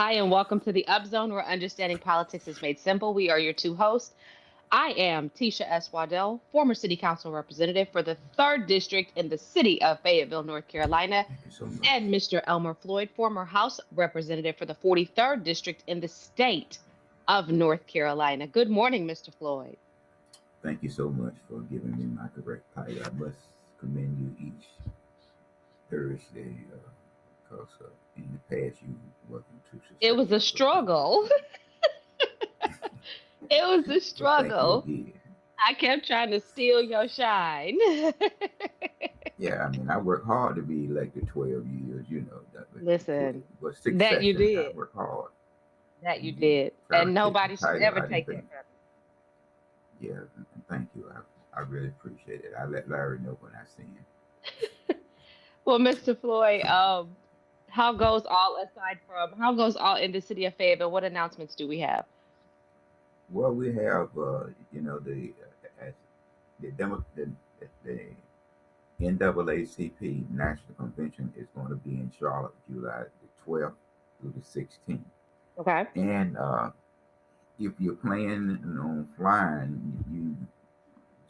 Hi, and welcome to the Upzone, where understanding politics is made simple. We are your two hosts. I am Tisha S. Waddell, former City Council representative for the 3rd District in the city of Fayetteville, North Carolina, Thank you so much. and Mr. Elmer Floyd, former House representative for the 43rd District in the state of North Carolina. Good morning, Mr. Floyd. Thank you so much for giving me my correct title. I must commend you each Thursday because in the past you wasn't too It was a successful. So thank you. struggle. It was a So thank you struggle. again. I kept trying to steal your shine. Yeah, I mean, I worked hard to be elected 12 years, Listen, but six that you sessions, I did. worked hard. That you And you did. try to And take the nobody should title. ever I didn't take think, that from yeah, and thank you. I really appreciate it. I let Larry know when I see him. you. Well, Mr. Floyd, how goes all in the city of Fayetteville? What announcements do we have? Well, we have, as the NAACP National Convention is going to be in Charlotte, July the 12th through the 16th. Okay. And if you're planning on flying, you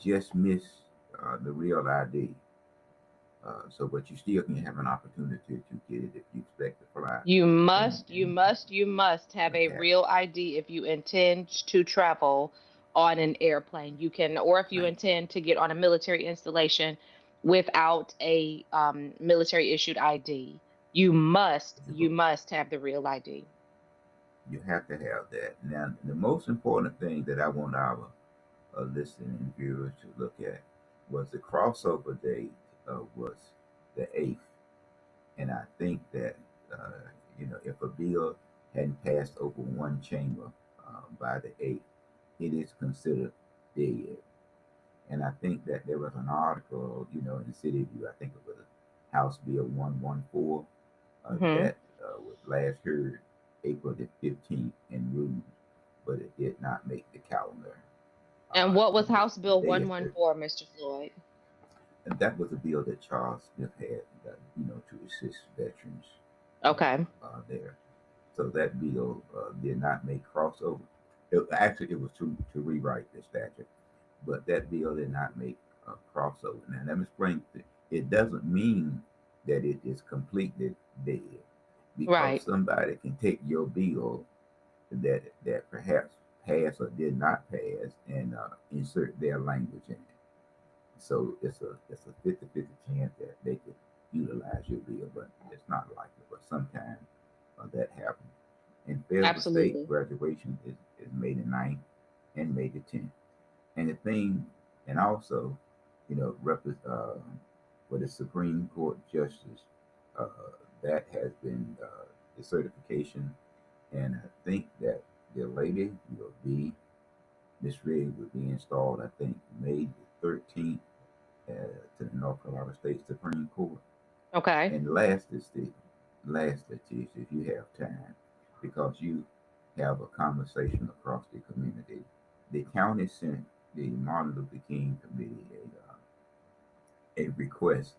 just miss the real ID. But you still can have an opportunity to get it if you expect to fly. You And must, you must have a okay, real ID if you intend to travel on an airplane. You can, or if you thank intend to get on a military installation without a military issued ID. you. You must have the real ID. You have to have that. Now, the most important thing that I want our listening viewers to look at was the crossover date was the 8th. And I think that, if a bill hadn't passed over one chamber by the 8th, it is considered dead. And I think that there was an article, in City View, I think it was House Bill 114, Hmm. that was last heard April the 15th in rules, but it did not make the calendar. And what was And House Bill today is the 114, Mr. Floyd? and that was a bill that Charles Smith had, to assist veterans Okay. there. So that bill did not make crossover. Actually, it was to rewrite the statute, but that bill did not make crossover. Now, let me explain. It doesn't mean that it is completely dead, because Right. somebody can take your bill that perhaps passed or did not pass and insert their language in it. So it's a 50-50 chance that they could utilize your bill, but it's not likely. But sometimes that happens. In Fayetteville State, Absolutely. graduation is May the 9th and May the 10th. And the thing, and also, for the Supreme Court justice, uh, that has been the certification, and I think that the lady will be Miss Rigg will be installed. I think May the 13th to the North Carolina State Supreme Court. Okay. And lastly, Tish, if you have time, because you have a conversation across the community, the county sent the Martin Luther King Committee a request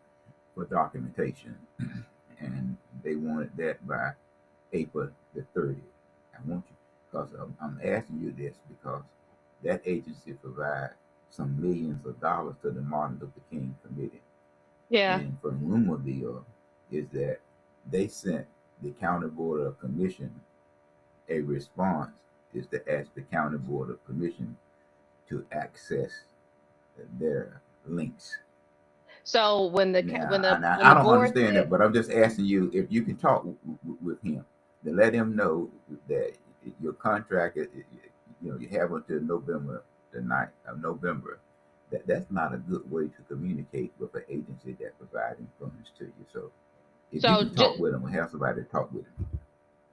for documentation, and they wanted that by April the 30th. I want you, because I'm asking you this because that agency provides some millions of dollars to the Martin Luther King Committee. Yeah. And from rumor mill is that they sent the county board of commission a response is to ask the county board of commission to access their links. So Now, and when I the don't board understand said that, but I'm just asking you if you can talk with him to let him know that your contract, you have until November the 9th of November. That's not a good way to communicate with an agency that provides funds to you. So if you so can talk ju- with him or have somebody to talk with him,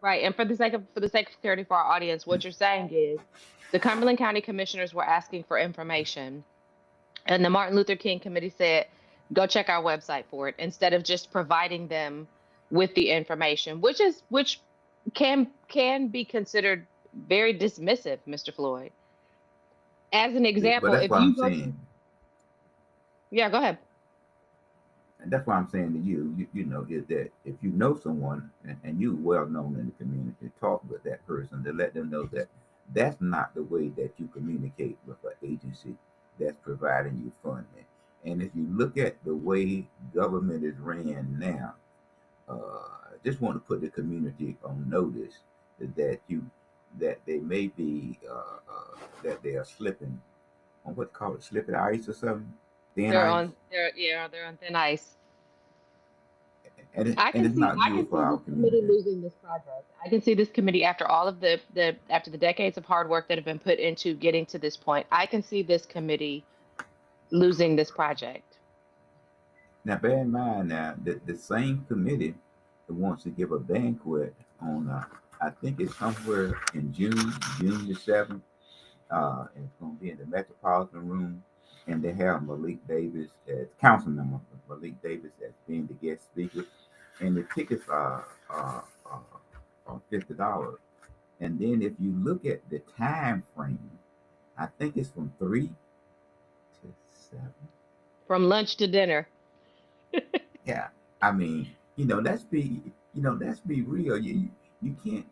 right, and for the sake of clarity for our audience, what you're saying is the Cumberland County Commissioners were asking for information, and the Martin Luther King Committee said, "Go check our website for it," instead of just providing them with the information, which can be considered very dismissive, Mr. Floyd. As an but example, that's if what I'm you go to saying. yeah, go ahead. And that's why I'm saying to you, you know, is that if you know someone and you well known in the community, talk with that person to let them know that that's not the way that you communicate with an agency that's providing you funding. And if you look at the way government is ran now, I just want to put the community on notice that you that they may be that they are slipping on what call it slipping ice or something, thin ice, They're on thin ice. and it's not I good can for see our this committee community. losing this project. I can see this committee after all of the after the decades of hard work that have been put into getting to this point. I can see this committee losing this project. Now, bear in mind now that the same committee that wants to give a banquet on, I think it's somewhere in June the 7th. It's going to be in the Metropolitan Room, and they have Malik Davis as council member, Malik Davis as being the guest speaker, and the tickets are $50. And then if you look at the time frame, I think it's from 3 to 7. From lunch to dinner. Yeah, I mean, let's be real. You can't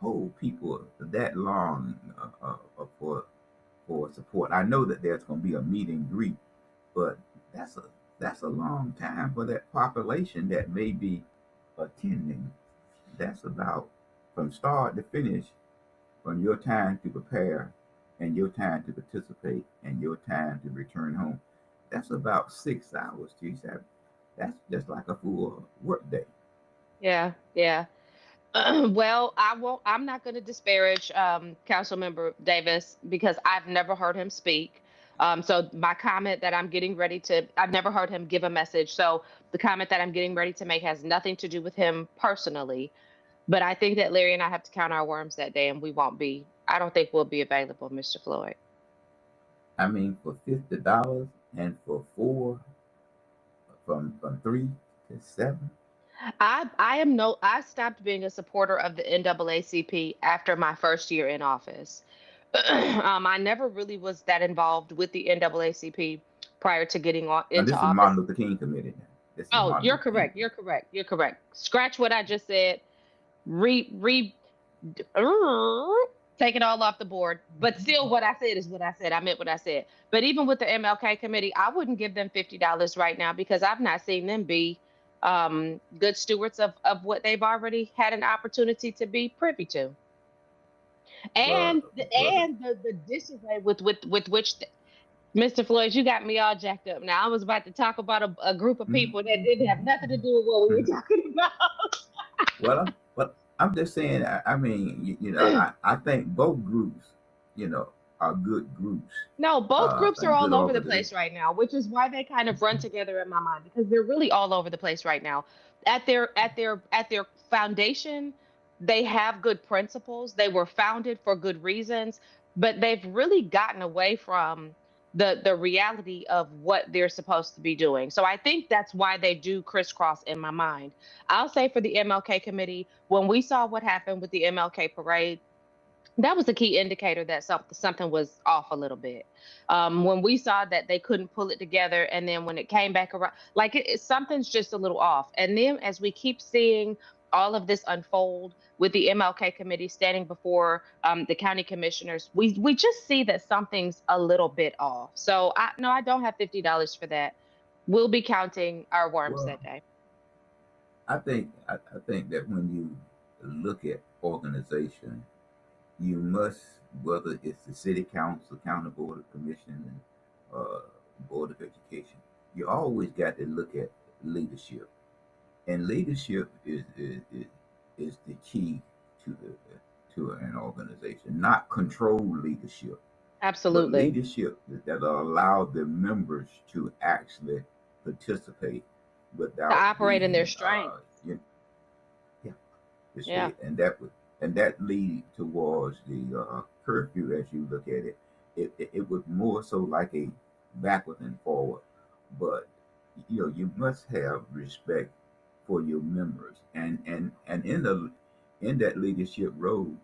hold people that long for support. I know that there's going to be a meet and greet, but that's a that's a long time for that population that may be attending. That's about from start to finish, from your time to prepare, and your time to participate, and your time to return home. That's about 6 hours, T7. That's just like a full work day. Yeah, yeah. Well, I'm not going to disparage Councilmember Davis because I've never heard him speak. So my comment that I'm getting ready to, I've never heard him give a message. So the comment that I'm getting ready to make has nothing to do with him personally. But I think that Larry and I have to count our worms that day, and we won't be. I don't think we'll be available, Mr. Floyd. I mean, for $50 and for four, from 3 to 7. I stopped being a supporter of the NAACP after my first year in office. I never really was that involved with the NAACP prior to getting Now into this is office. Martin Luther King Committee. Now this is Oh, Martin you're Luther King correct. Committee. You're correct. You're correct. Scratch what I just said. Re take it all off the board. But still, what I said is what I said. I meant what I said. But even with the MLK committee, I wouldn't give them $50 right now because I've not seen them be good stewards of what they've already had an opportunity to be privy to, Well, and brother, the disarray with which Mr. Floyd, you got me all jacked up. Now I was about to talk about a group of mhm, people that didn't have nothing to do with what we were mhm. talking I'm just saying. I mean, about. I think both groups, you know, are good groups No, both groups are and good all over the organizations. place right now, which is why they kind of run together in my mind because they're really all over the place right now. At their foundation, they have good principles. They were founded for good reasons, but they've really gotten away from the reality of what they're supposed to be doing. So I think that's why they do crisscross in my mind. I'll say for the MLK committee, when we saw what happened with the MLK parade, that was a key indicator that something was off a little bit. When we saw that they couldn't pull it together, and then when it came back around, like something's just a little off. And then as we keep seeing all of this unfold with the MLK committee standing before the county commissioners, we just see that something's a little bit off. So I no, I don't have $50 for that. We'll be counting our worms Well, that day. I think that when you look at organization, you must, whether it's the city council, county board of commission, and board of education, you always got to look at leadership, and leadership is the key to to an organization, not control leadership, but Absolutely. leadership that allow the members to actually participate To without operate in their being strengths. yeah, you Yeah. see, and that lead towards the curfew as you look at it. It was more so like a backward and forward, but you must have respect for your members, and in that leadership role,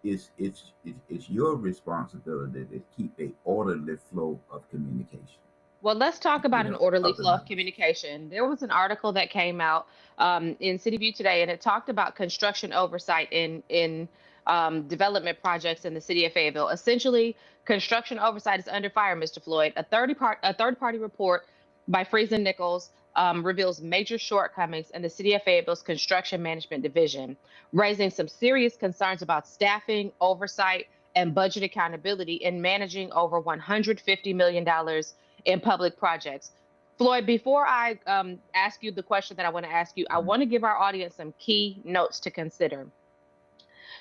it's your responsibility to keep a orderly flow of communication. Well, let's talk you about an know, orderly other flow of numbers. communication. There was an article that came out in City View today, and it talked about construction oversight in development projects in the city of Fayetteville. Essentially, construction oversight is under fire, Mr. Floyd. A third party report by Friesen Nichols reveals major shortcomings in the city of Fayetteville's construction management division, raising some serious concerns about staffing, oversight, and budget accountability in managing over $150 million in public projects. Floyd, before I ask you the question that I want to ask you, I Mhm. want to give our audience some key notes to consider.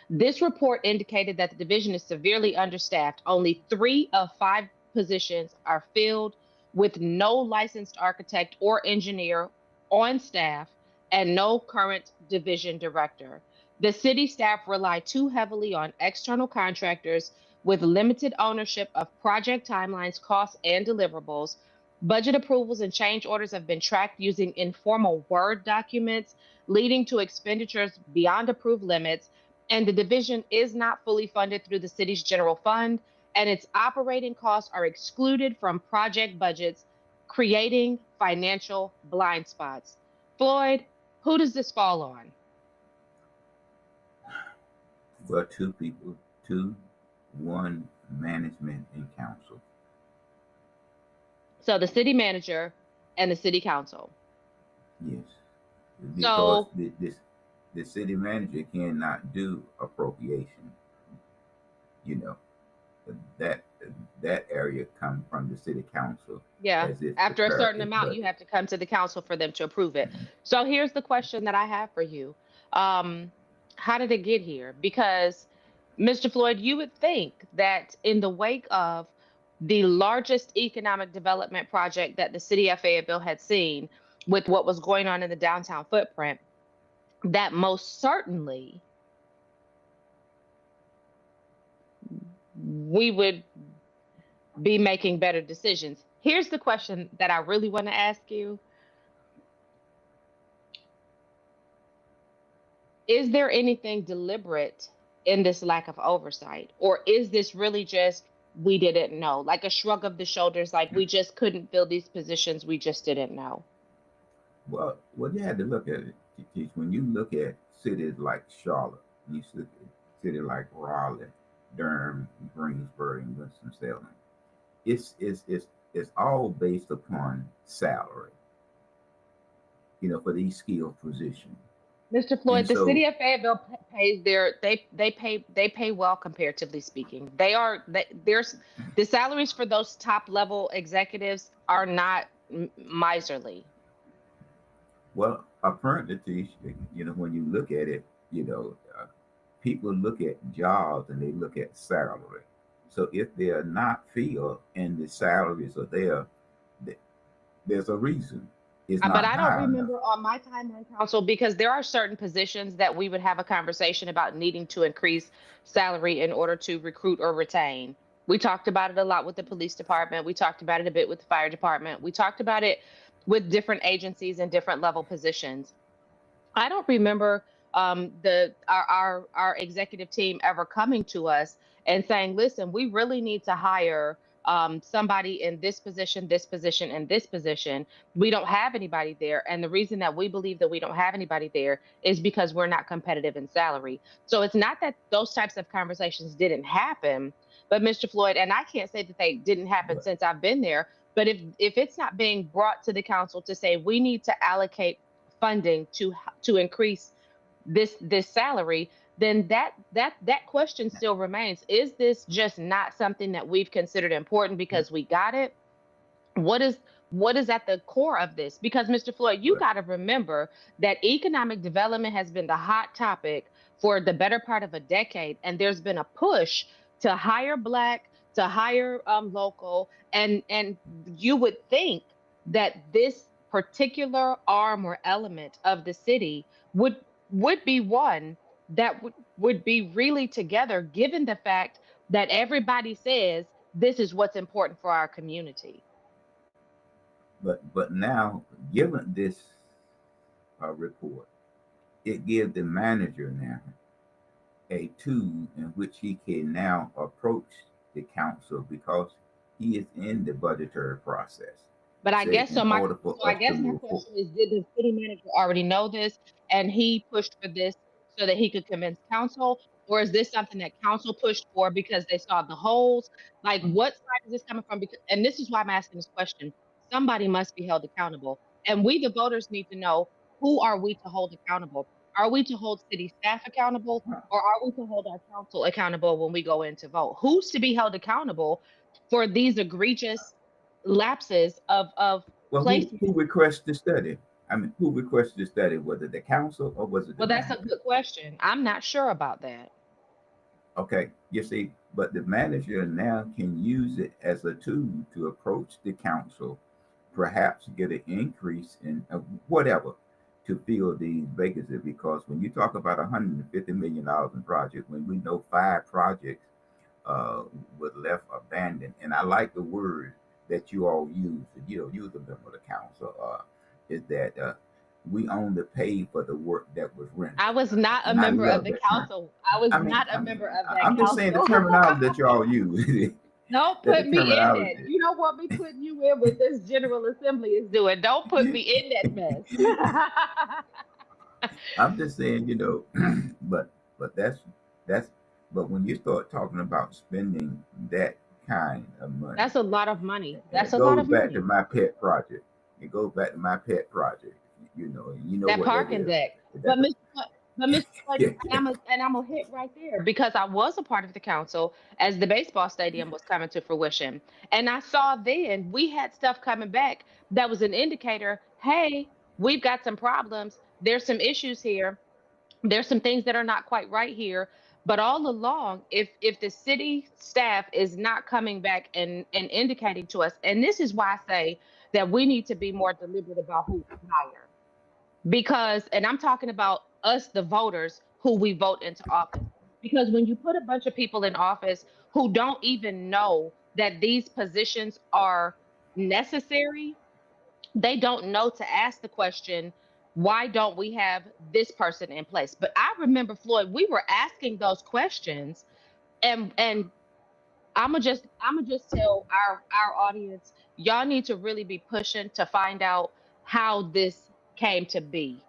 This report indicated that the division is severely understaffed. Only 3 of 5 positions are filled, with no licensed architect or engineer on staff and no current division director. The city staff rely too heavily on external contractors with limited ownership of project timelines, costs, and deliverables. Budget approvals and change orders have been tracked using informal Word documents, leading to expenditures beyond approved limits, and the division is not fully funded through the city's general fund, and its operating costs are excluded from project budgets, creating financial blind spots. Floyd, who does this fall on? Well, two people, two, one, management and council. So the city manager and the city council. Yes, because So, the city manager cannot do appropriation. You know that that area come from the city council yeah, as it after a prepare certain a amount, you budget. have to come to the council for them to approve it. Mhm. So here's the question that I have for you. Um, how did it get here? Because, Mr. Floyd, you would think that in the wake of the largest economic development project that the city of Fayetteville had seen with what was going on in the downtown footprint, that most certainly we would be making better decisions. Here's the question that I really want to ask you. Is there anything deliberate in this lack of oversight? Or is this really just we didn't know, like a shrug of the shoulders, like we just couldn't fill these positions, we just didn't know? Well, you had to look at it, Keith. When you look at cities like Charlotte, you look at cities like Raleigh, Durham, Greensboro, and Winston Salem. It's all based upon salary. For these skilled positions, Mr. and Floyd, the so city of Fayetteville pays their they pay well comparatively speaking. There's the salaries for those top level executives are not miserly. well, apprentices, when you look at it, people look at jobs and they look at salary. So if they are not filled and the salaries are there, th- there's a reason it's But not I don't high enough. remember on my time on council because there are certain positions that we would have a conversation about needing to increase salary in order to recruit or retain. We talked about it a lot with the police department. We talked about it a bit with the fire department. We talked about it with different agencies and different level positions. I don't remember our executive team ever coming to us and saying, "Listen, we really need to hire somebody in this position, and this position. We don't have anybody there, and the reason that we believe that we don't have anybody there is because we're not competitive in salary." So it's not that those types of conversations didn't happen, but Mr. Floyd, and I can't say that they didn't happen But since I've been there. But if it's not being brought to the council to say we need to allocate funding to increase this salary, then that question still remains. Is this just not something that we've considered important because we got it? What is what is at the core of this? Because Mr. Floyd, you but got to remember that economic development has been the hot topic for the better part of a decade, and there's been a push to hire black, to hire local, and you would think that this particular arm or element of the city would would be one that would be really together, given the fact that everybody says this is what's important for our community. but now, given this report, it gives the manager now a tool in which he can now approach the council because he is in the budgetary process. But I say guess so. in order for I us to guess my move forward. question is: did the city manager already know this, and he pushed for this so that he could convince council, or is this something that council pushed for because they saw the holes? Like, what side is this coming from? Because, and this is why I'm asking this question. Somebody must be held accountable, and we, the voters, need to know who are we to hold accountable. Are we to hold city staff accountable, or are we to hold our council accountable when we go in to vote? Who's to be held accountable for these egregious lapses of Well, who placement? requested the study? I mean, who requested the study? Was it the council or was it the Well, that's a manager? good question. I'm not sure about that. Okay, you see, but the manager now can use it as a tool to approach the council, perhaps get an increase in whatever to fill these vacancies. Because when you talk about $150 million in projects, when we know 5 projects was left abandoned, and I like the word that you all use, use a member of the council, is that we only pay for the work that was I rendered, was not a and I member of love the that term. council. I was I mean, not I a mean, member of that I'm just saying the council. terminology that you all use. Don't That the put me in that. terminology. You don't want me putting you in what this General Assembly is doing. Don't put me in that mess. I'm just saying, but that's but when you start talking about spending that kind of money, That's a lot of money. and That's it a lot goes of back to money. my pet project. It goes back to my pet project. And you know That what that parking is. deck. But That's a, Mr. Mr. Floyd, and I'm gonna hit right there because I was a part of the council as the baseball stadium was coming to fruition. And I saw then we had stuff coming back that was an indicator, hey, we've got some problems. There's some issues here. There's some things that are not quite right here. But all along, if the city staff is not coming back and indicating to us, and this is why I say that we need to be more deliberate about who we hire, because, and I'm talking about us, the voters, who we vote into office. Because when you put a bunch of people in office who don't even know that these positions are necessary, they don't know to ask the question, why don't we have this person in place? But I remember, Floyd, we were asking those questions, and I'm gonna just tell our audience, y'all need to really be pushing to find out how this came to be.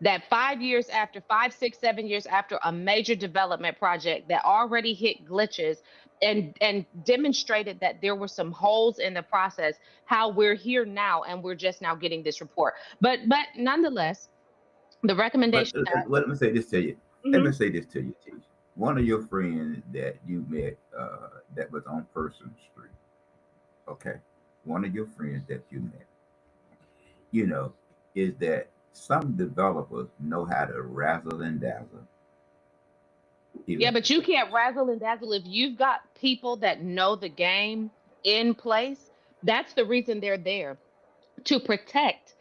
That 5 years after, 5, 6, 7 years after a major development project that already hit glitches and demonstrated that there were some holes in the process, how we're here now and we're just now getting this report. But nonetheless, the but recommendation that let me say this to you. Let me Mhm. say this to you, Teach. One of your friends that you met that was on Person Street. Okay, one of your friends that you met, you know, is that some developers know how to razzle and dazzle Yeah, but you electricity. can't razzle and dazzle if you've got people that know the game in place. That's the reason they're there, to protect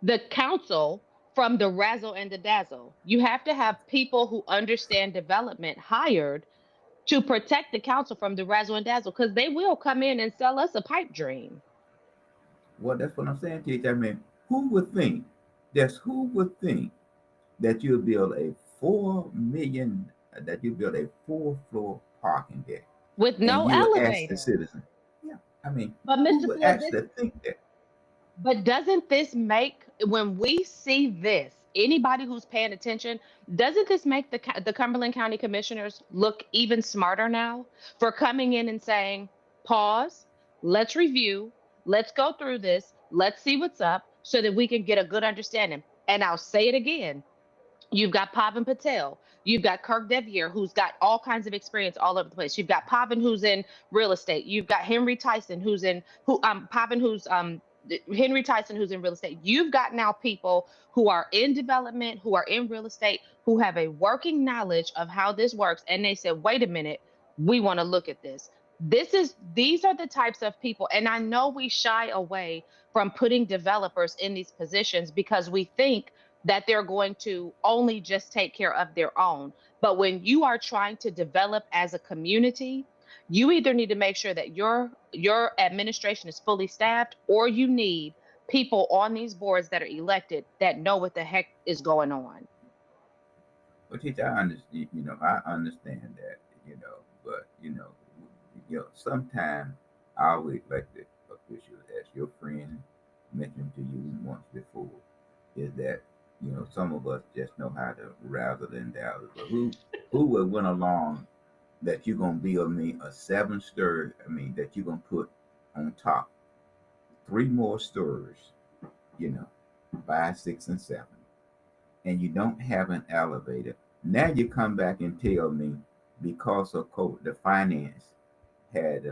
the council from the razzle and the dazzle. You have to have people who understand development hired to protect the council from the razzle and dazzle, because they will come in and sell us a pipe dream. Well, that's what I'm saying to you. I mean, who would think? Who would think that you'll build a 4 million, that you build a 4 floor parking deck, With and no you'll ask the elevator. citizen. Yeah, I mean, But who Mr. would Floyd, this, actually think that? but doesn't this make, when we see this, anybody who's paying attention, doesn't this make the Cumberland County Commissioners look even smarter now for coming in and saying, pause, let's review, let's go through this, let's see what's up so that we can get a good understanding. And I'll say it again. You've got Pavan Patel. You've got Kirk Devier, who's got all kinds of experience all over the place. You've got Pavan, who's in real estate. You've got Henry Tyson, who's in who Pavan, who's Henry Tyson, who's in real estate. You've got now people who are in development, who are in real estate, who have a working knowledge of how this works, and they said, "Wait a minute, we want to look at this." These are the types of people, and I know we shy away from putting developers in these positions because we think that they're going to only just take care of their own. But when you are trying to develop as a community, you either need to make sure that your administration is fully staffed, or you need people on these boards that are elected that know what the heck is going on. Well, teacher, I understand. I understand that. But sometimes our elected officials, as your friend, before, is that some of us just know how to rather than doubters. But who would went along that you're gonna build me a 7 story? I mean that you're gonna put on top 3 more stories, you know, 5, 6, and 7, and you don't have an elevator. Now you come back and tell me because of COVID, the finance had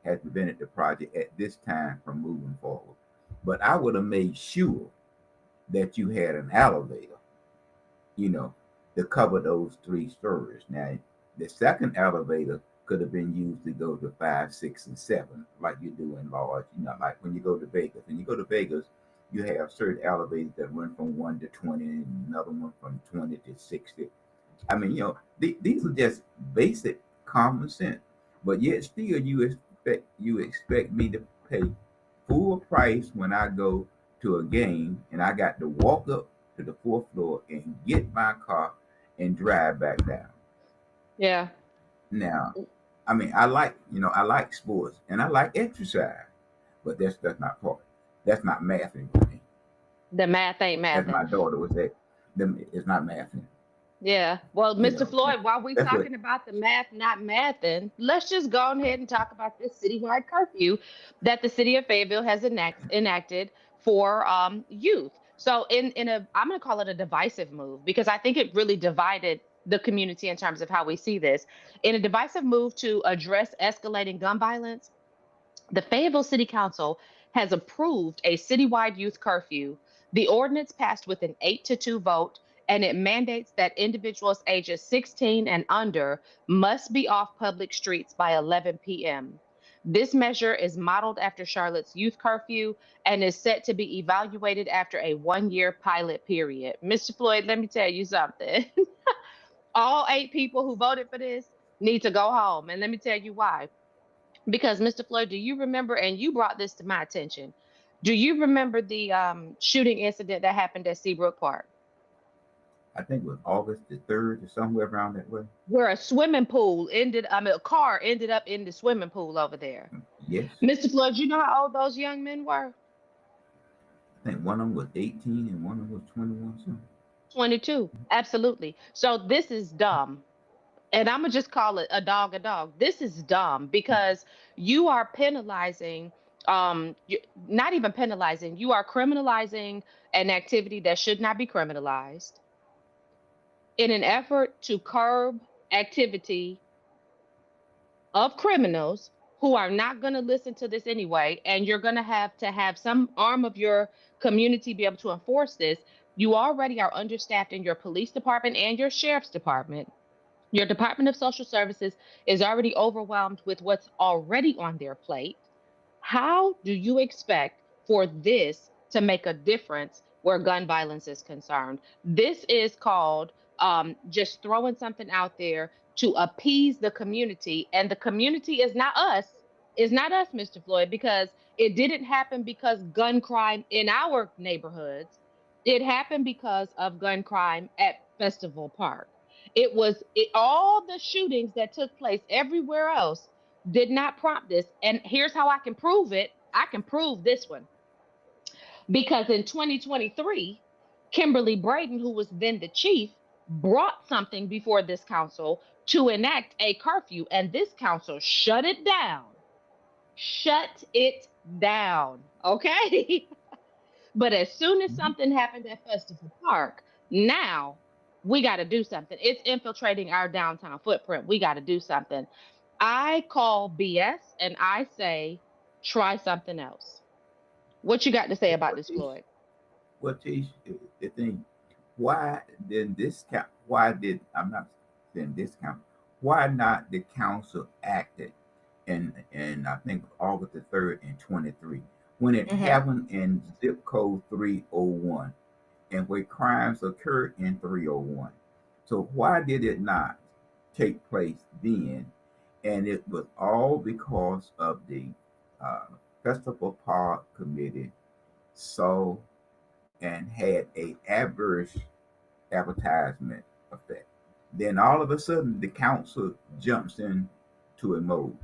had prevented the project at this time from moving forward. But I would have made sure that you had an elevator, you know, to cover those 3 stories. Now, the second elevator could have been used to go to 5, 6, and 7, like you do in large, like when you go to Vegas. When you go to Vegas, you have certain elevators that run from 1 to 20, and another one from 20 to 60. I mean, these are just basic common sense, but yet still you expect me to pay full price when I go to a game and I got to walk up to the 4th floor and get my car and drive back down. Yeah. Now, I mean, I like sports and I like exercise, but that's not part. That's not mathing for me. The math ain't As mathing. my daughter would say, it's not mathing. Yeah. Well, Mr. Floyd, while we That's what. talking about the math not mathing, let's just go ahead and talk about this citywide curfew that the city of Fayetteville has enacted for youth. So in a I'm going to call it a divisive move because I think it really divided the community in terms of how we see this. In a divisive move to address escalating gun violence, the Fayetteville City Council has approved a citywide youth curfew. The ordinance passed with an 8-2 vote, and it mandates that individuals ages 16 and under must be off public streets by 11 p.m. This measure is modeled after Charlotte's youth curfew and is set to be evaluated after a 1 year pilot period. Mr. Floyd, let me tell you something. All 8 people who voted for this need to go home. And let me tell you why. Because Mr. Floyd, do you remember, and you brought this to my attention, do you remember the shooting incident that happened at Seabrook Park, I think it was August the 3rd or somewhere around that way. where a swimming pool ended, I mean, a car ended up in the swimming pool over there? Yes, Mr. Floyd, you know how old those young men were? I think one of them was 18 and one of them was 21 something. 22. Absolutely. So this is dumb. And I'm going to just call it a dog a dog. This is dumb because you are penalizing, not even penalizing, you are criminalizing an activity that should not be criminalized in an effort to curb activity of criminals who are not going to listen to this anyway. And you're going to have some arm of your community be able to enforce this. You already are understaffed in your police department and your sheriff's department. Your Department of Social Services is already overwhelmed with what's already on their plate. How do you expect for this to make a difference where gun violence is concerned? This is called just throwing something out there to appease the community. And the community is not us, Mr. Floyd, because it didn't happen because gun crime in our neighborhoods. It happened because of gun crime at Festival Park. All the shootings that took place everywhere else did not prompt this. And here's how I can prove it. I can prove this one because in 2023, Kimberly Braden, who was then the chief, brought something before this council to enact a curfew, and this council shut it down. Shut it down. Okay. But as soon as Mhm. something happened at Festival Park, now we got to do something. It's infiltrating our downtown footprint. We got to do something. I call BS and I say, try something else. What you got to say about What this, is Floyd? what is the thing? Why did this count? Why did I'm not saying discount? Why not the council acted in I think August the 3rd and 23 when it Hmm. happened in zip code 301 and where crimes occurred in 301? So why did it not take place then? And it was all because of the uh, Festival Park Committee saw and had a adverse advertisement effect. Then all of a sudden, the council jumps into a mode.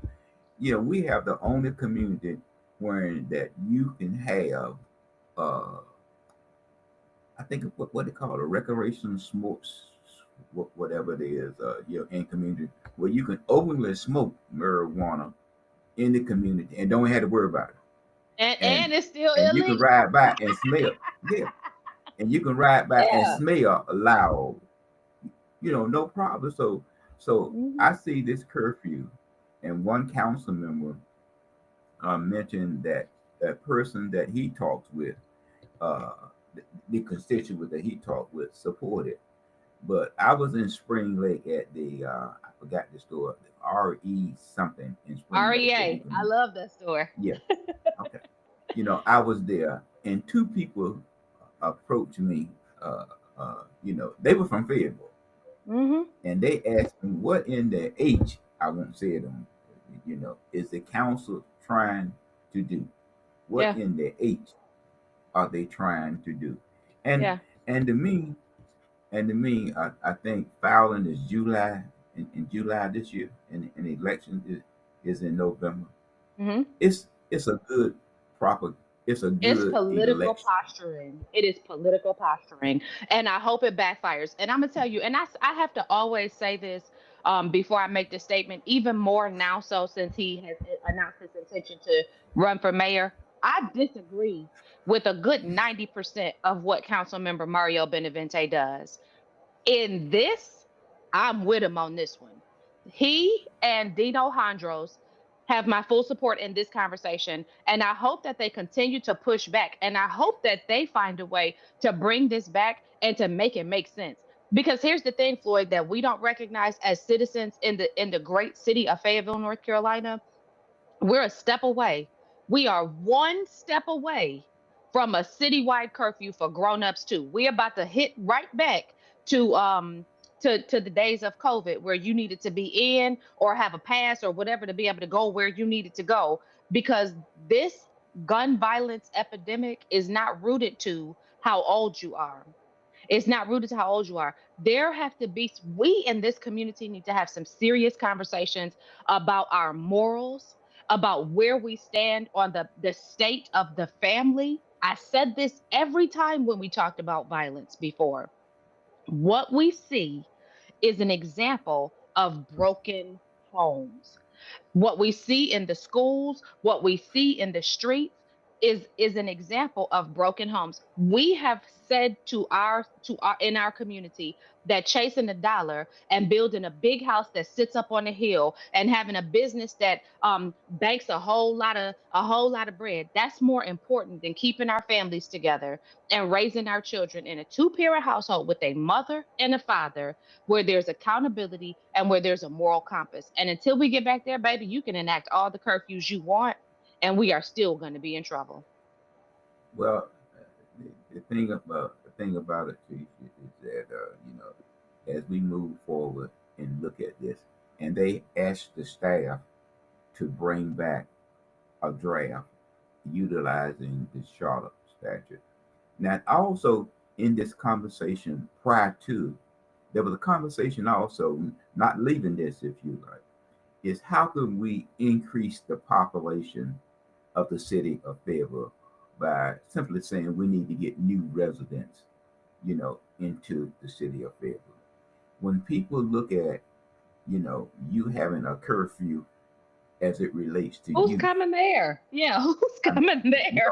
We have the only community where that you can have. uh, I think what they call it, a recreational smokes, whatever it is, in community where you can openly smoke marijuana in the community and don't have to worry about it. And And it's still and you can illegal. ride by and smell, yeah, and you can ride by and Yeah. smell loud, no problem. So Hmm. I see this curfew, and one council member mentioned that that person that he talks with, uh, the constituent that he talked with, supported. But I was in Spring Lake at the I forgot the store, the RE something in Spring Lake that you REA. I can, love that store. yeah, okay. I was there, and two people approached me. Uh, they were from Fayetteville, Hmm. and they asked me what in the H, I won't say it on, is the council trying to do? What Yeah. in the H are they trying to do? And Yeah. and to me, I think filing is July, in July this year, and the election is in November. Hmm. It's a good proper it's a It's good political election. posturing. It is political posturing, and I hope it backfires. And I'm gonna tell you, and I have to always say this before I make this statement, even more now so since he has announced his intention to run for mayor. I disagree with a good 90% of what Council Member Mario Benavente does. In this, I'm with him on this one. He and Dino Hondros have my full support in this conversation. And I hope that they continue to push back. And I hope that they find a way to bring this back and to make it make sense. Because here's the thing, Floyd, that we don't recognize as citizens in the great city of Fayetteville, North Carolina. We're a step away. We are one step away from a citywide curfew for grown-ups too. We're about to hit right back to to the days of COVID where you needed to be in or have a pass or whatever to be able to go where you needed to go because this gun violence epidemic is not rooted to how old you are. It's not rooted to how old you are. There have to be, we in this community need to have some serious conversations about our morals, about where we stand on the state of the family. I said this every time when we talked about violence before. What we see is an example of broken homes. What we see in the schools, what we see in the streets is an example of broken homes. We have said to our in our community that chasing a dollar and building a big house that sits up on a hill and having a business that banks a whole lot of bread, that's more important than keeping our families together and raising our children in a two-parent household with a mother and a father where there's accountability and where there's a moral compass. And until we get back there, baby, you can enact all the curfews you want, and we are still going to be in trouble. Well, the thing about it, Chief, is that as we move forward and look at this, and they asked the staff to bring back a draft utilizing the Charlotte statute. Now, also in this conversation prior to, there was a conversation also, not leaving this if you like, is how can we increase the population of the city of Fayetteville by simply saying we need to get new residents, into the city of Fayetteville. When people look at, you having a curfew as it relates to Who's youth, coming there? Yeah, who's I mean, coming there?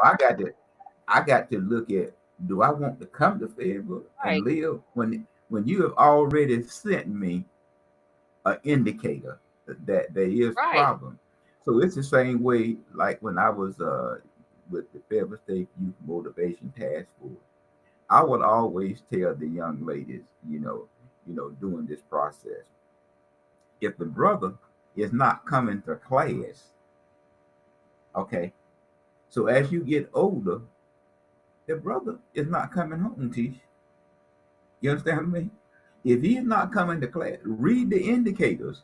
I got to look at, do I want to come to Fayetteville and Right. live when you have already sent me an indicator that there is Right. problem. So it's the same way like when I was with the Fayetteville State Youth Motivation Task Force. I would always tell the young ladies, during this process, if the brother is not coming to class, okay. So as you get older, the brother is not coming home, Tish. You understand me? If he is not coming to class, read the indicators.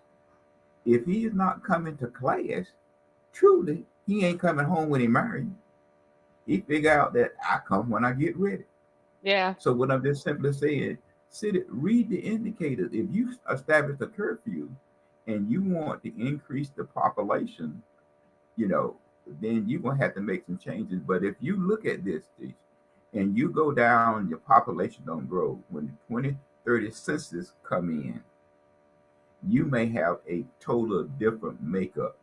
If he is not coming to class, truly, he ain't coming home when he married. He figure out that I come when I get ready. Yeah. So what I'm just simply saying, read the indicators. If you establish a curfew and you want to increase the population, you know, then you're gonna have to make some changes. But if you look at this, and you go down, your population don't grow. When the 2030 census come in, you may have a total different makeup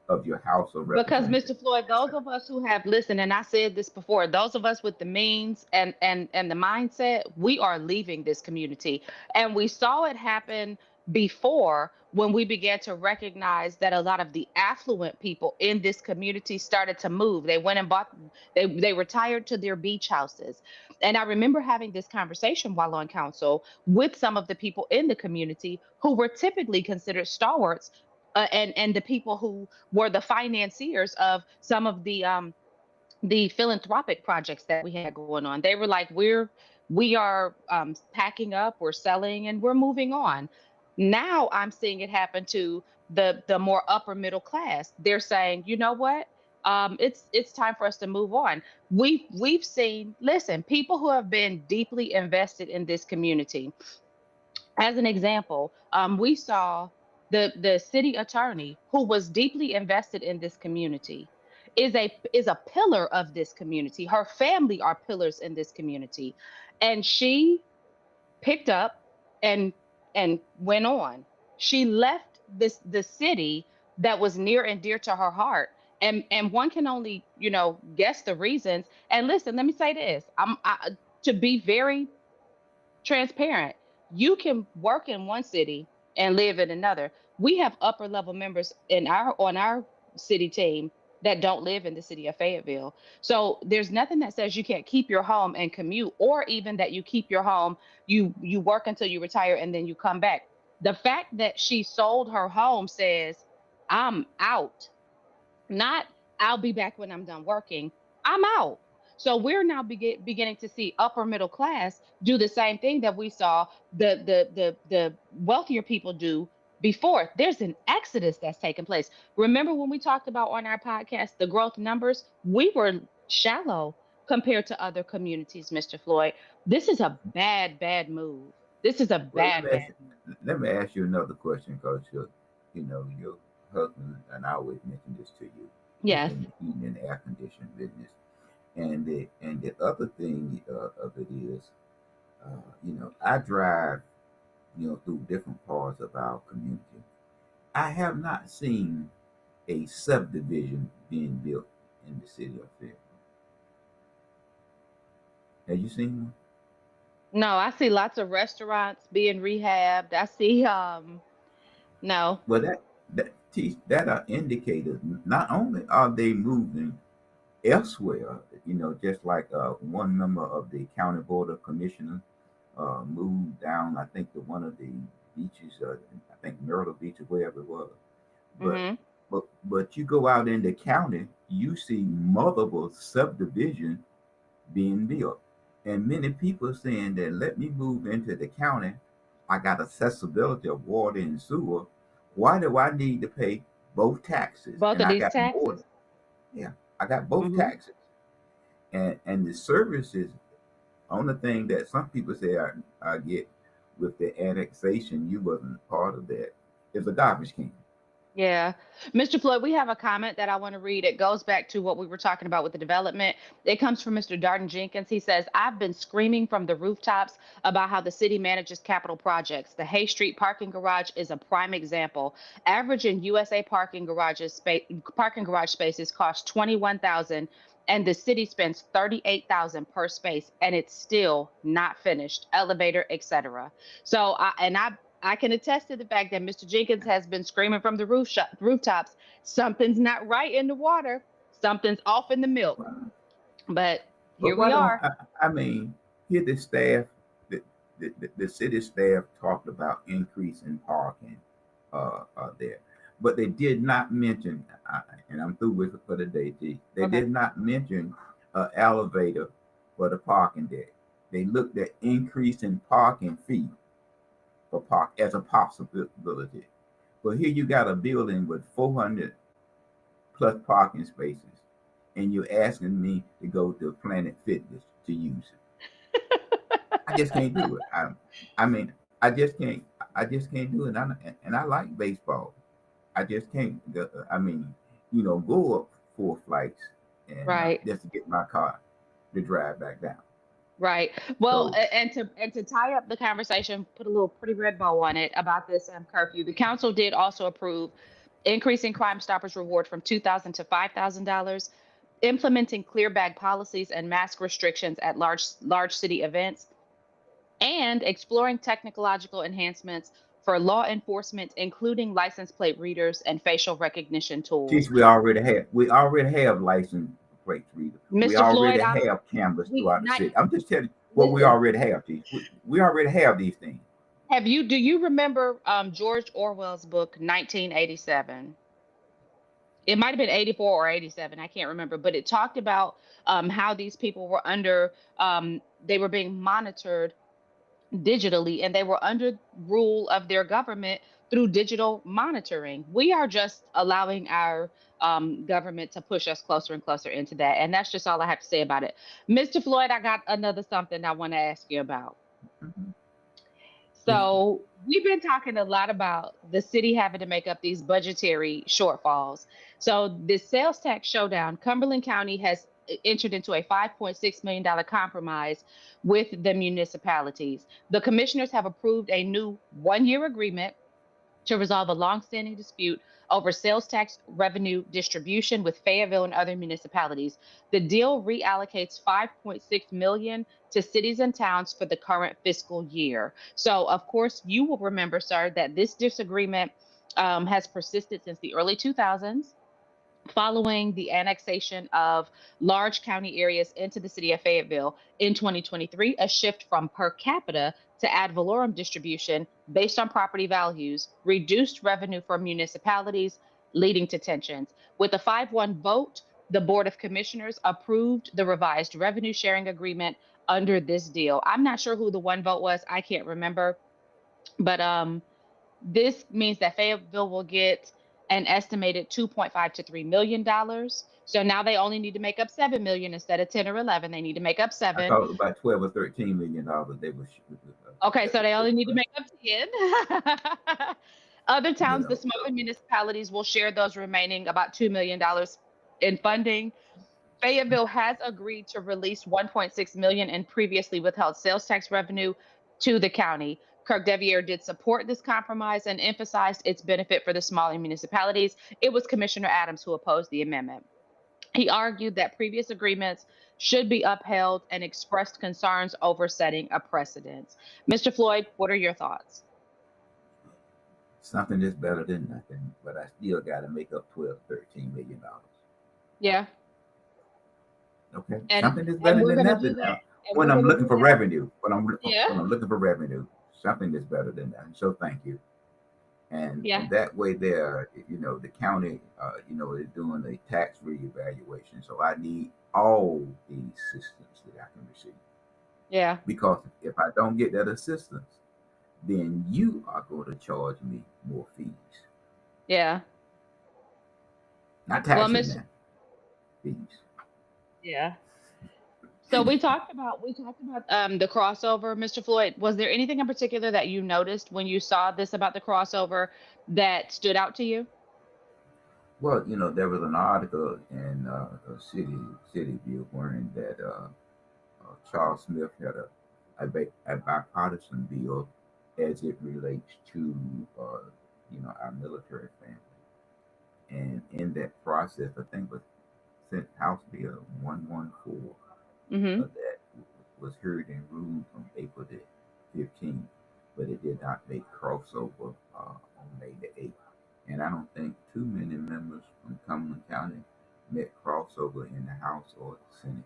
of your House of Because Representatives. Mr. Floyd, those of us who have listened, and I said this before, those of us with the means and the mindset, we are leaving this community. And we saw it happen before when we began to recognize that a lot of the affluent people in this community started to move. They went and bought, they retired to their beach houses. And I remember having this conversation while on council with some of the people in the community who were typically considered stalwarts, and the people who were the financiers of some of the philanthropic projects that we had going on. They were like, we are packing up, we're selling, and we're moving on. Now I'm seeing it happen to the more upper middle class. They're saying, you know what? It's time for us to move on. We've seen, listen, people who have been deeply invested in this community. As an example, we saw the city attorney who was deeply invested in this community is a pillar of this community. Her family are pillars in this community, and she picked up and went on. She left the city that was near and dear to her heart. And one can only, guess the reasons. And listen, let me say this. To be very transparent. You can work in one city and live in another. We have upper level members on our city team that don't live in the city of Fayetteville. So there's nothing that says you can't keep your home and commute, or even that you keep your home, you work until you retire and then you come back. The fact that she sold her home says, I'm out. Not, I'll be back when I'm done working. I'm out. So we're now beginning to see upper middle class do the same thing that we saw the wealthier people do before. There's an exodus that's taking place. Remember when we talked about on our podcast the growth numbers? We were shallow compared to other communities, Mr. Floyd. This is a bad move. This is a Well, bad move. let me ask you another question, because your husband and I always mention this to you. He's Yes. in the heating and air conditioning business, and the other thing of it is, I drive, through different parts of our community. I have not seen a subdivision being built in the city of Fayetteville. Have you seen one? No, I see lots of restaurants being rehabbed. I see no. Well, that are indicators. Not only are they moving elsewhere, just like one member of the county board of commissioners moved down, I think, to one of the beaches, I think Myrtle Beach or wherever it was. But Mhm. but you go out in the county, you see multiple subdivisions being built, and many people are saying that, let me move into the county. I got accessibility of water and sewer. Why do I need to pay both taxes? Both And of I these got more. taxes. Yeah, I got both Mhm. taxes, and the services. Only thing that some people say I get with the annexation, you wasn't part of that, is a garbage can. Yeah. Mr. Floyd, we have a comment that I want to read. It goes back to what we were talking about with the development. It comes from Mr. Darden Jenkins. He says, I've been screaming from the rooftops about how the city manages capital projects. The Hay Street parking garage is a prime example. Average in USA parking garage spaces cost 21,000, and the city spends 38,000 per space, and it's still not finished. Elevator, etc. So I can attest to the fact that Mr. Jenkins has been screaming from the rooftops. Something's not right in the water. Something's off in the milk. Well, But here but we why don't are. I mean, here the staff, the city staff talked about increase in parking there, but they did not mention, and I'm through with it for the day. They Okay. did not mention an elevator for the parking deck. They looked at increase in parking fee for park as a possibility. But here you got a building with 400 plus parking spaces, and you're asking me to go to Planet Fitness to use it. I just can't do it. I mean, I just can't. I just can't do it. And I like baseball. I just can't. I mean, go up 4 flights, and Right. just to get my car to drive back down. Right. Well, So and to tie up the conversation, put a little pretty red bow on it about this curfew. The council did also approve increasing Crime Stoppers reward from $2,000 to $5,000, implementing clear bag policies and mask restrictions at large city events, and exploring technological enhancements for law enforcement, including license plate readers and facial recognition tools. geez, we already have license plate readers. We Mr. Floyd, already have cameras we throughout the not city. I'm just telling you what we listen. already have. Geez. We already have these things. Do you remember George Orwell's book 1987? It might have been 84 or 87, I can't remember, but it talked about how these people were they were being monitored digitally, and they were under rule of their government through digital monitoring. We are just allowing our government to push us closer and closer into that. And that's just all I have to say about it. Mr. Floyd, I got another something I want to ask you about. Mhm. So we've been talking a lot about the city having to make up these budgetary shortfalls. So this sales tax showdown, Cumberland County has entered into a $5.6 million compromise with the municipalities. The commissioners have approved a new 1-year agreement to resolve a longstanding dispute over sales tax revenue distribution with Fayetteville and other municipalities. The deal reallocates 5.6 million to cities and towns for the current fiscal year. So, of course, you will remember, sir, that this disagreement has persisted since the early 2000s following the annexation of large county areas into the city of Fayetteville in 2023, a shift from per capita to ad valorem distribution based on property values reduced revenue for municipalities, leading to tensions. With a 5-1 vote, the Board of Commissioners approved the revised revenue sharing agreement under this deal. I'm not sure who the one vote was, I can't remember, but this means that Fayetteville will get an estimated 2.5 to $3 million. So now they only need to make up 7 million instead of 10 or 11. They need to make up I 7. thought it was about 12 or $13 million they were. Okay, so they only need to make up 10. Other You towns, the know, smaller municipalities, will share those remaining about $2 million in funding. Fayetteville has agreed to release 1.6 million in previously withheld sales tax revenue to the county. Kirk Deviere did support this compromise and emphasized its benefit for the smaller municipalities. It was Commissioner Adams who opposed the amendment. He argued that previous agreements should be upheld and expressed concerns over setting a precedent. Mr. Floyd, what are your thoughts? something is better than nothing, but I still got to make up 12, $13 million. Yeah, Okay, and something is and better we're than gonna do nothing. that, and When we're I'm gonna looking do for that. revenue, Yeah, when I'm looking for revenue, something is better than that. So thank you. yeah. And that way, there, the county, is doing a tax reevaluation. So I need all the assistance that I can receive, Yeah, because if I don't get that assistance, then you are going to charge me more fees, yeah. not Well, taxes Miss, now, fees. yeah. So we talked about the crossover, Mr. Floyd. Was there anything in particular that you noticed when you saw this about the crossover that stood out to you? Well, there was an article in a City View wherein that Charles Smith had a bipartisan bill as it relates to our military family, and in that process, I think was sent House Bill 114 Mm-hmm. that was heard and ruled on April the 15th, but it did not make crossover on May the 8th. And I don't think too many members from Cumberland County met crossover in the House or the Senate.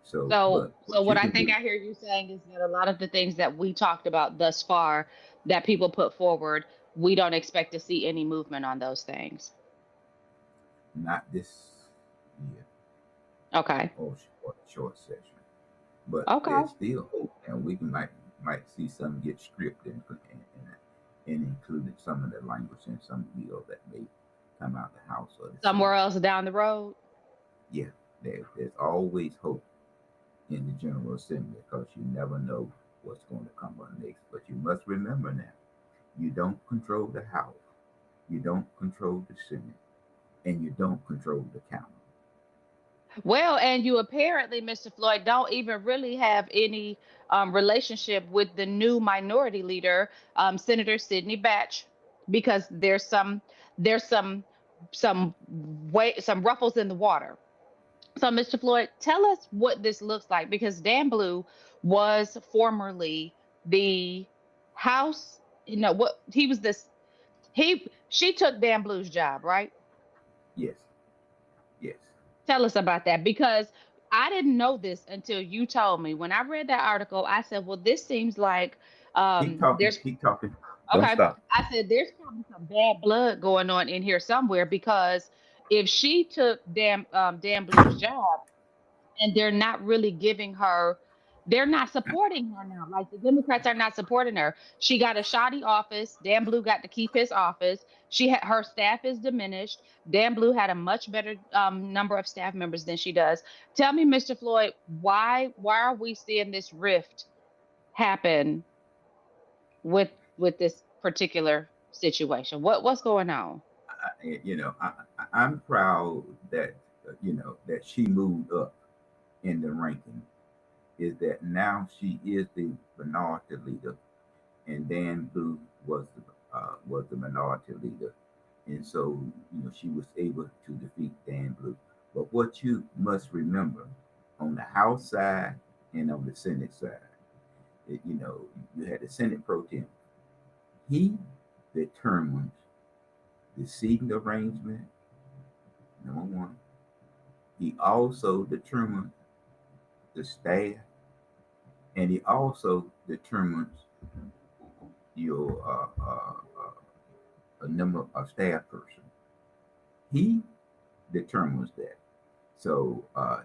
So, So, but so what what you I can think do, I hear you saying is that a lot of the things that we talked about thus far that people put forward, we don't expect to see any movement on those things. not this year Okay. or short session, but Okay. there's still hope, and we might see some get stripped and included some of the language in some bill that may come out the House or the Senate. Somewhere else down the road. Yeah, there's always hope in the General Assembly, because you never know what's going to come on next. But you must remember now, you don't control the House, you don't control the Senate, and you don't control the county. Well, and you apparently, Mr. Floyd, don't even really have any relationship with the new minority leader, Senator Sidney Batch, because there's some ruffles in the water. So, Mr. Floyd, tell us what this looks like, because Dan Blue was formerly the House. You know what he was this he she took Dan Blue's job, right? Yes, yes. Tell us about that, because I didn't know this until you told me. When I read that article, I said, "Well, this seems like Keep talking, there's keep talking. Don't okay." stop. I said, "There's probably some bad blood going on in here somewhere, because if she took Dan Blue's job and they're not really giving her, they're not supporting her now. Like, the Democrats are not supporting her. She got a shoddy office. Dan Blue got to keep his office. Her staff is diminished. Dan Blue had a much better number of staff members than she does. Tell me, Mr. Floyd, why are we seeing this rift happen with this particular situation? What's going on? I'm proud that that she moved up in the ranking. Is that now she is the minority leader, and Dan Blue was the minority leader, and so she was able to defeat Dan Blue. But what you must remember, on the House side and on the Senate side, you had the Senate pro tem. He determines the seating arrangement. Number one, he also determines the staff, and he also determines your a number of staff person. He determines that. So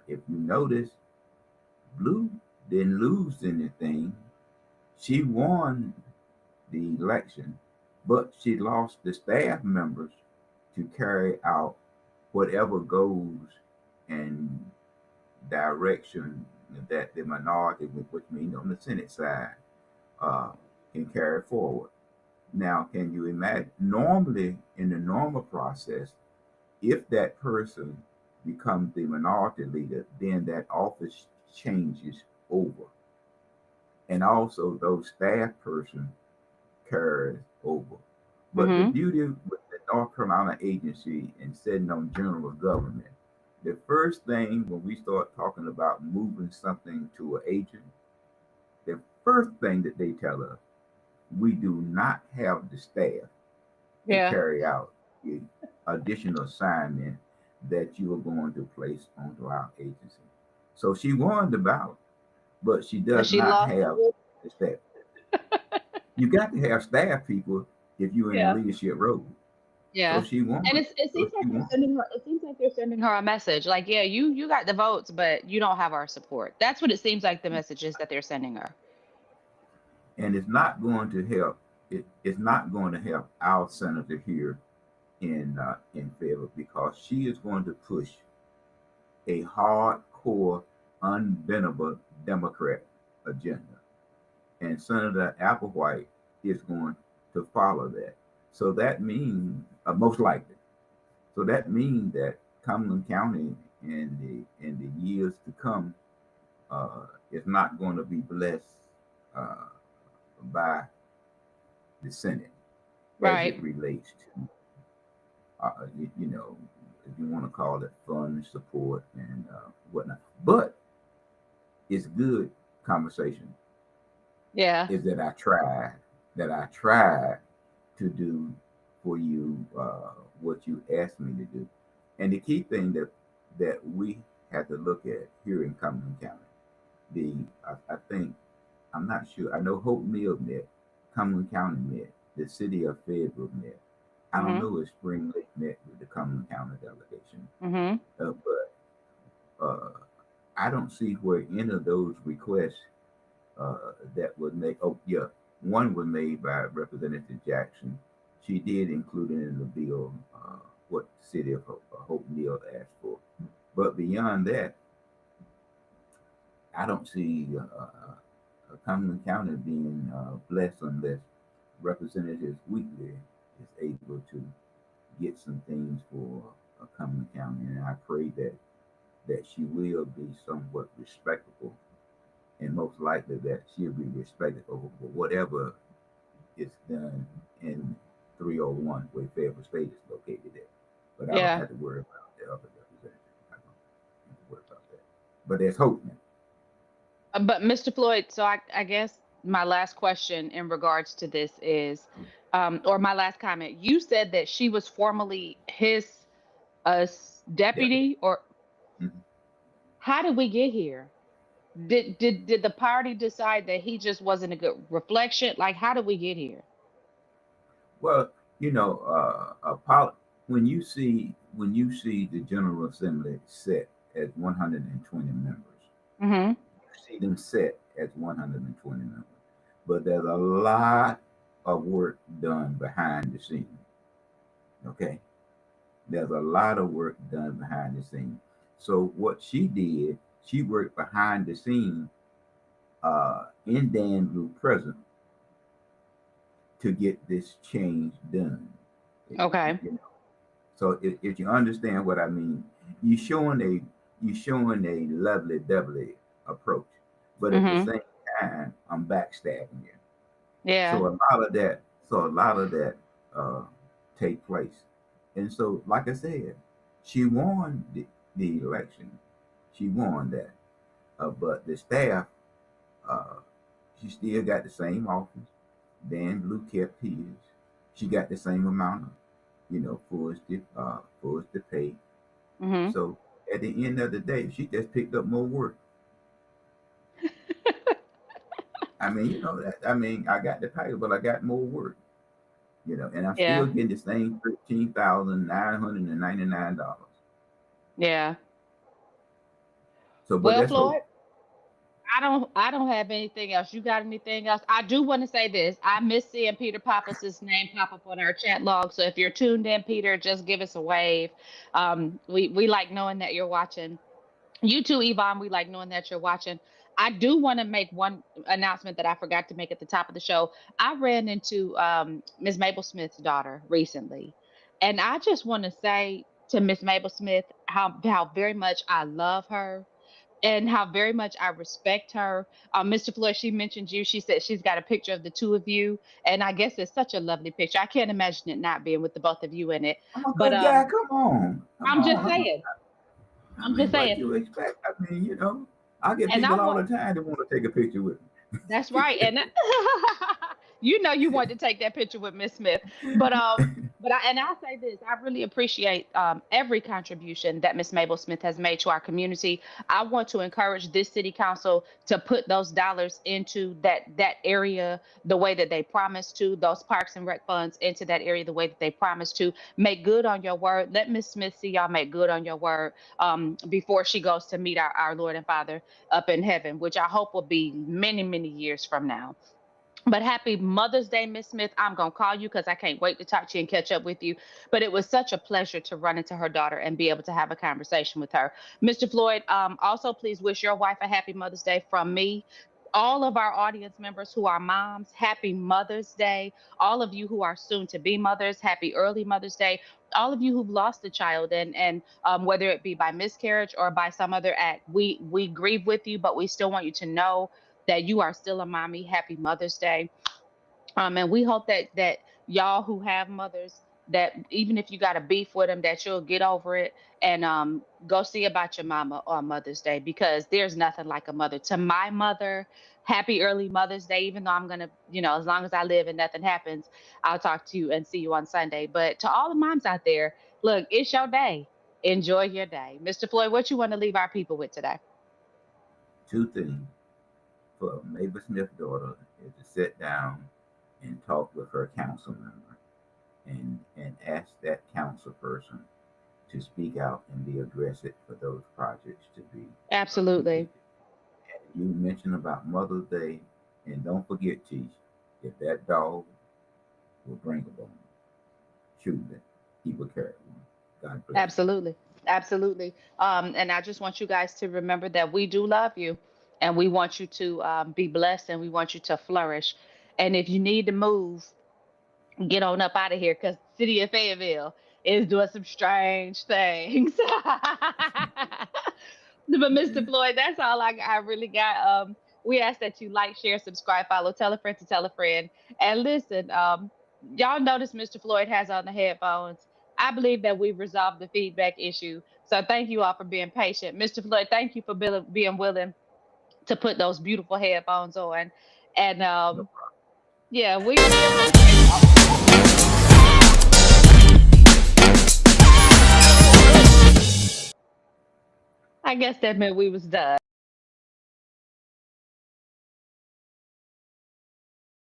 if you notice, Blue didn't lose anything. She won the election, but she lost the staff members to carry out whatever goals and direction that the minority, which means on the Senate side, uh, can carry forward. Now, can you imagine? Normally, in the normal process, if that person becomes the minority leader, then that office changes over, and also those staff person carries over. But the Mm-hmm. beauty with the North Carolina agency and sitting on general government, the first thing when we start talking about moving something to an agent, the first thing that they tell us, we do not have the staff to Yeah. carry out the additional assignment that you are going to place onto our agency. So she won the ballot, but she But does she not lost the have war. the staff. You got to have staff people if you're in a Yeah. leadership role. So Yeah. she won. And it So seems like she they're won. sending her it seems like they're sending her a message. Like, yeah, you got the votes, but you don't have our support. That's what it seems like the message is that they're sending her. And it's not going to help. It's not going to help our senator here in favor, because she is going to push a hardcore, unbendable Democrat agenda, and Senator Applewhite is going to follow that. So that means most likely. So that means that Cumberland County in the years to come is not going to be blessed uh, by the Senate as it Right. relates to if you want to call it fund support and whatnot. But it's good conversation. Yeah. Is that I tried to do for you what you asked me to do, and the key thing that we have to look at here in Cumberland County. I think I'm not sure. I know Hope Mill met, Cumberland County met, the city of Fayetteville met. I don't Mhm. know if Spring Lake met with the Cumberland County delegation, Mhm. but I don't see where any of those requests that was made. Oh yeah, one was made by Representative Jackson. She did include it in the bill what the city of Hope Mill asked for. But beyond that, I don't see Cumberland County being blessed unless Representative Wheatley is able to get some things for Cumberland County, and I pray that she will be somewhat respectable, and most likely that she'll be respected for whatever is done in 301 where Fayetteville State is located at. But I don't Yeah. have to worry about the other representatives. I don't have to worry about that. But there's hope now. But Mr. Floyd, so I guess my last question in regards to this is, or my last comment, you said that she was formerly his Deputy. deputy, or Mhm. how did we get here? Did the party decide that he just wasn't a good reflection? Like, how did we get here? Well, you know, when you see the General Assembly set at 120 members, Mm-hmm. you see them set as 120 members, but there's a lot of work done behind the scenes. Okay, there's a lot of work done behind the scenes. So what she did, she worked behind the scenes in Dan Blue present to get this change done. Okay. You know, so if you understand what I mean, you showing a you showing a lovely doubly approach, but at the Mm-hmm. same time, I'm backstabbing you. Yeah. So a lot of that uh, take place, and so like I said, she won the election. She won that, but the staff, uh, she still got the same office. Dan Blue kept his. She got the same amount of, for us to pay. Mm-hmm. So at the end of the day, she just picked up more work. I mean, that. I mean, I got the title, but I got more work. And I'm still Yeah. getting the same $13,999. Yeah. So, but Well, that's hope. Floyd, I don't have anything else. You got anything else? I do want to say this. I miss seeing Peter Pappas's name pop up on our chat log. So if you're tuned in, Peter, just give us a wave. We like knowing that you're watching. You too, Yvonne. We like knowing that you're watching. I do want to make one announcement that I forgot to make at the top of the show. I ran into Ms. Mabel Smith's daughter recently, and I just want to say to Miss Mabel Smith how very much I love her and how very much I respect her. Mr. Floyd, she mentioned you. She said she's got a picture of the two of you, and I guess it's such a lovely picture. I can't imagine it not being with the both of you in it. I'm a But good guy. Come on. Come I'm just on. saying. I I'm just mean, what saying. you expect? I mean, I get And I people all want. the time that want to take a picture with That's right. And you know you wanted to take that picture with Miss Smith. But I'll say this, I really appreciate every contribution that Miss Mabel Smith has made to our community. I want to encourage this city council to put those dollars into that area the way that they promised to, those parks and rec funds into that area the way that they promised to. Make good on your word. Let Miss Smith see y'all make good on your word before she goes to meet our Lord and Father up in heaven, which I hope will be many, many years from now. But happy Mother's Day, Miss Smith. I'm going to call you because I can't wait to talk to you and catch up with you. But it was such a pleasure to run into her daughter and be able to have a conversation with her. Mr. Floyd, also please wish your wife a happy Mother's Day from me. All of our audience members who are moms, happy Mother's Day. All of you who are soon to be mothers, happy early Mother's Day. All of you who've lost a child, and whether it be by miscarriage or by some other act, we grieve with you, but we still want you to know that you are still a mommy. Happy Mother's Day. And we hope that y'all who have mothers, that even if you got a beef with them, that you'll get over it and go see about your mama on Mother's Day, because there's nothing like a mother. To my mother, happy early Mother's Day. Even though I'm gonna, as long as I live and nothing happens, I'll talk to you and see you on Sunday. But to all the moms out there, look, it's your day. Enjoy your day, Mr. Floyd. What you want to leave our people with today? two things. For Mabel Smith's daughter is to sit down and talk with her council member and ask that council person to speak out and be aggressive for those projects to be Absolutely. completed. And you mentioned about Mother's Day, and don't forget, Teach, if that dog will bring a bone, shoot it. He will carry one. God bless. Absolutely. Absolutely. And I just want you guys to remember that we do love you and we want you to be blessed and we want you to flourish. And if you need to move, get on up out of here because city of Fayetteville. is doing some strange things. But Mr. Floyd, that's all I really got. We ask that you like, share, subscribe, follow, tell a friend to tell a friend. And listen, y'all notice Mr. Floyd has on the headphones. I believe that we've resolved the feedback issue. So thank you all for being patient. Mr. Floyd, thank you for being willing to put those beautiful headphones on. And No. yeah, we appreciate y'all. I guess that meant we was done.